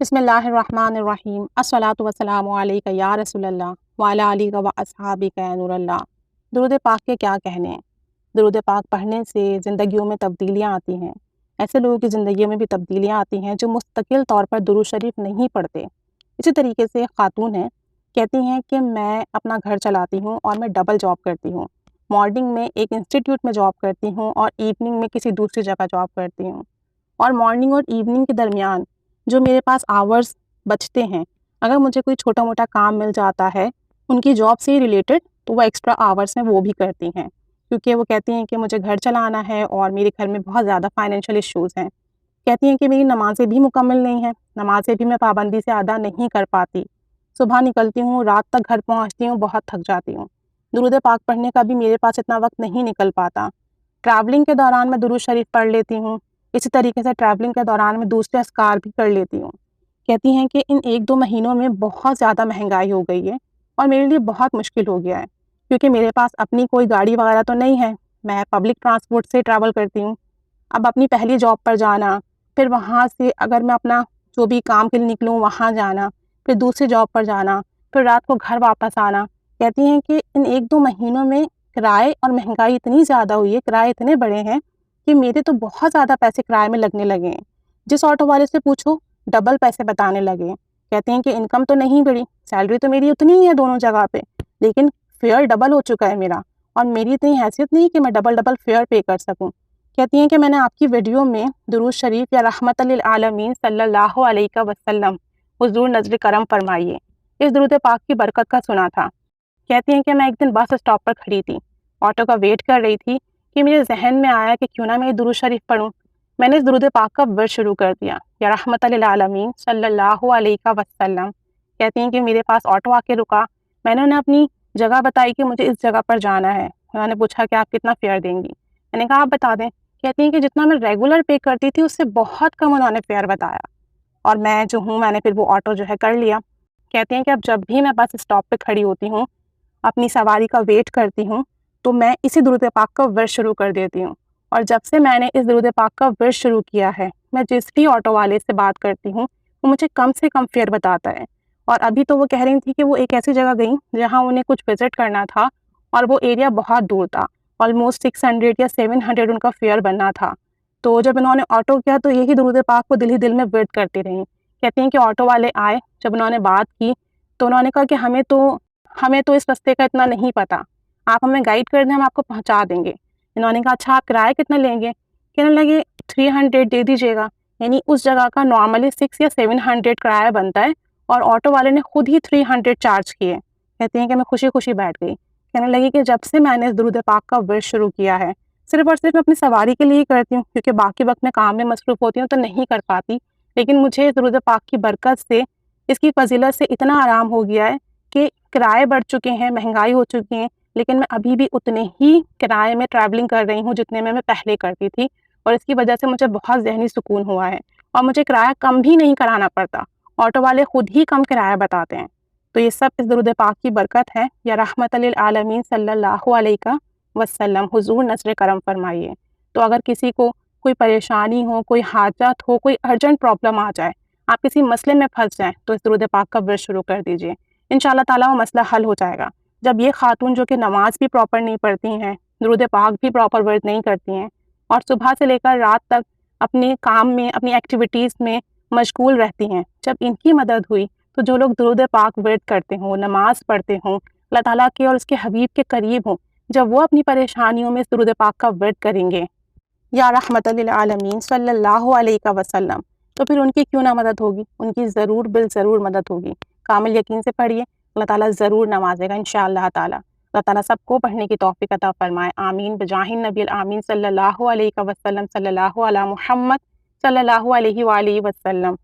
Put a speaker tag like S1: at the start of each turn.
S1: بسم اللہ الرحمن الرحیم الصلاۃ والسلام علیک یا رسول اللہ وعلی آلہ و اصحابہ یا نور اللہ۔ درود پاک کے کیا کہنے ہیں۔ درود پاک پڑھنے سے زندگیوں میں تبدیلیاں آتی ہیں۔ ایسے لوگوں کی زندگیوں میں بھی تبدیلیاں آتی ہیں جو مستقل طور پر درود شریف نہیں پڑھتے۔ اسی طریقے سے خاتون ہیں، کہتی ہیں کہ میں اپنا گھر چلاتی ہوں اور میں ڈبل جاب کرتی ہوں۔ مارننگ میں ایک انسٹیٹیوٹ میں جاب کرتی ہوں اور ایوننگ میں کسی دوسری جگہ جاب کرتی ہوں، اور مارننگ اور ایوننگ کے درمیان جو میرے پاس آورز بچتے ہیں، اگر مجھے کوئی چھوٹا موٹا کام مل جاتا ہے ان کی جاب سے ریلیٹڈ، تو وہ ایکسٹرا آورز ہیں وہ بھی کرتی ہیں، کیونکہ وہ کہتی ہیں کہ مجھے گھر چلانا ہے اور میرے گھر میں بہت زیادہ فائنینشیل ایشوز ہیں۔ کہتی ہیں کہ میری نمازیں بھی مکمل نہیں ہیں، نمازیں بھی میں پابندی سے ادا نہیں کر پاتی، صبح نکلتی ہوں رات تک گھر پہنچتی ہوں، بہت تھک جاتی ہوں، درود پاک پڑھنے کا بھی میرے پاس اتنا وقت نہیں نکل پاتا۔ ٹریولنگ کے دوران میں درود شریف پڑھ لیتی ہوں، اسی طریقے سے ٹریولنگ کے دوران میں دوسرے اذکار بھی کر لیتی ہوں۔ کہتی ہیں کہ ان 1-2 مہینوں میں بہت زیادہ مہنگائی ہو گئی ہے اور میرے لیے بہت مشکل ہو گیا ہے، کیونکہ میرے پاس اپنی کوئی گاڑی وغیرہ تو نہیں ہے، میں پبلک ٹرانسپورٹ سے ٹریول کرتی ہوں۔ اب اپنی پہلی جاب پر جانا، پھر وہاں سے اگر میں اپنا جو بھی کام کے لیے نکلوں وہاں جانا، پھر دوسری جاب پر جانا، پھر رات کو گھر واپس آنا، کہتی ہیں کہ ان 1-2 مہینوں میں کرائے اور مہنگائی اتنی زیادہ ہوئی ہے، کرائے اتنے بڑے ہیں کہ میرے تو بہت زیادہ پیسے کرائے میں لگنے لگے ہیں۔ جس آٹو والے سے پوچھو ڈبل پیسے بتانے لگے ہیں۔ کہتے ہیں کہ انکم تو نہیں بڑھی، سیلری تو میری اتنی ہی ہے دونوں جگہ پہ، لیکن فیئر ڈبل ہو چکا ہے میرا، اور میری اتنی حیثیت نہیں کہ میں ڈبل فیئر پے کر سکوں۔ کہتی ہیں کہ میں نے آپ کی ویڈیو میں درود شریف یا رحمت للعالمین صلی اللہ علیہ وسلم حضور نظر کرم فرمائیے، اس درود پاک کی برکت کا سنا تھا۔ کہتی ہیں کہ میں ایک دن بس اسٹاپ پر کھڑی تھی، آٹو کا ویٹ کر رہی تھی کہ میرے ذہن میں آیا کہ کیوں نہ میں درود شریف پڑھوں۔ میں نے اس درود پاک کا ورد شروع کر دیا، یا رحمت للعالمین صلی اللہ علیہ وسلم۔ کہتی ہیں کہ میرے پاس آٹو آ کے رکا، میں نے انہیں اپنی جگہ بتائی کہ مجھے اس جگہ پر جانا ہے۔ انہوں نے پوچھا کہ آپ کتنا فیئر دیں گی؟ میں نے کہا آپ بتا دیں۔ کہتی ہیں کہ جتنا میں ریگولر پے کرتی تھی اس سے بہت کم انہوں نے فیئر بتایا، اور میں جو ہوں میں نے پھر وہ آٹو جو ہے کر لیا۔ کہتی ہیں کہ اب جب بھی میں بس اسٹاپ پہ کھڑی ہوتی ہوں، اپنی سواری کا ویٹ کرتی ہوں، تو میں اسی درود پاک کا ورد شروع کر دیتی ہوں، اور جب سے میں نے اس درود پاک کا ورد شروع کیا ہے، میں جس بھی آٹو والے سے بات کرتی ہوں وہ مجھے کم سے کم فیئر بتاتا ہے۔ اور ابھی تو وہ کہہ رہی تھی کہ وہ ایک ایسی جگہ گئیں جہاں انہیں کچھ وزٹ کرنا تھا، اور وہ ایریا بہت دور تھا، آلموسٹ 600 یا 700 ان کا فیئر بننا تھا۔ تو جب انہوں نے آٹو کیا تو یہی درود پاک کو دل ہی دل میں ورد کرتی رہیں۔ کہتی ہیں کہ آٹو والے آئے، جب انہوں نے بات کی تو انہوں نے کہا کہ ہمیں تو اس رستے کا اتنا نہیں پتہ، آپ ہمیں گائیڈ کر دیں، ہم آپ کو پہنچا دیں گے۔ انہوں نے کہا اچھا آپ کرایہ کتنا لیں گے؟ کہنے لگے 300 دے دیجیے گا، یعنی اس جگہ کا نارملی 600 یا 700 کرایہ بنتا ہے، اور آٹو والے نے خود ہی 300 چارج کیے۔ کہتی ہیں کہ میں خوشی خوشی بیٹھ گئی۔ کہنے لگی کہ جب سے میں نے اس درود پاک کا ورد شروع کیا ہے، صرف اور صرف میں اپنی سواری کے لیے ہی کرتی ہوں، کیونکہ باقی وقت میں کام میں مصروف ہوتی ہوں تو نہیں کر پاتی، لیکن مجھے اس درود پاک کی برکت سے، اس کی فضیلت سے اتنا آرام ہو گیا ہے کہ کرائے بڑھ چکے ہیں، مہنگائی ہو چکی ہیں، لیکن میں ابھی بھی اتنے ہی کرائے میں ٹریولنگ کر رہی ہوں جتنے میں پہلے کرتی تھی، اور اس کی وجہ سے مجھے بہت ذہنی سکون ہوا ہے، اور مجھے کرایہ کم بھی نہیں کرانا پڑتا، آٹو والے خود ہی کم کرایہ بتاتے ہیں۔ تو یہ سب اس درود پاک کی برکت ہے، یا رحمت للعالمین صلی اللہ علیہ وسلم حضور نظر کرم فرمائیے۔ تو اگر کسی کو کوئی پریشانی ہو، کوئی حاجت ہو، کوئی ارجنٹ پرابلم آ جائے، آپ کسی مسئلے میں پھنس جائیں، تو اس درود پاک کا ورد شروع کر دیجئے، انشاءاللہ تعالیٰ وہ مسئلہ حل ہو جائے گا۔ جب یہ خاتون جو کہ نماز بھی پراپر نہیں پڑھتی ہیں، درود پاک بھی پراپر ورد نہیں کرتی ہیں، اور صبح سے لے کر رات تک اپنے کام میں، اپنی ایکٹیویٹیز میں مشغول رہتی ہیں، جب ان کی مدد ہوئی تو جو لوگ درود پاک ورد کرتے ہوں، نماز پڑھتے ہوں، اللہ تعالیٰ کے اور اس کے حبیب کے قریب ہوں، جب وہ اپنی پریشانیوں میں اس درود پاک کا ورد کریں گے، یا رحمت للعالمین صلی اللہ علیہ وسلم، تو پھر ان کی کیوں نہ مدد ہوگی، ان کی ضرور بالضرور مدد ہوگی۔ کامل یقین سے پڑھیے، اللہ تعالیٰ ضرور نوازے گا انشاءاللہ تعالیٰ۔ اللہ تعالیٰ سب کو پڑھنے کی توفیق عطا فرمائے، آمین بجاہ النبی الآمین صلی اللہ علیہ وسلم، صلی اللہ علی محمد صلی اللہ علیہ وآلہ وسلم۔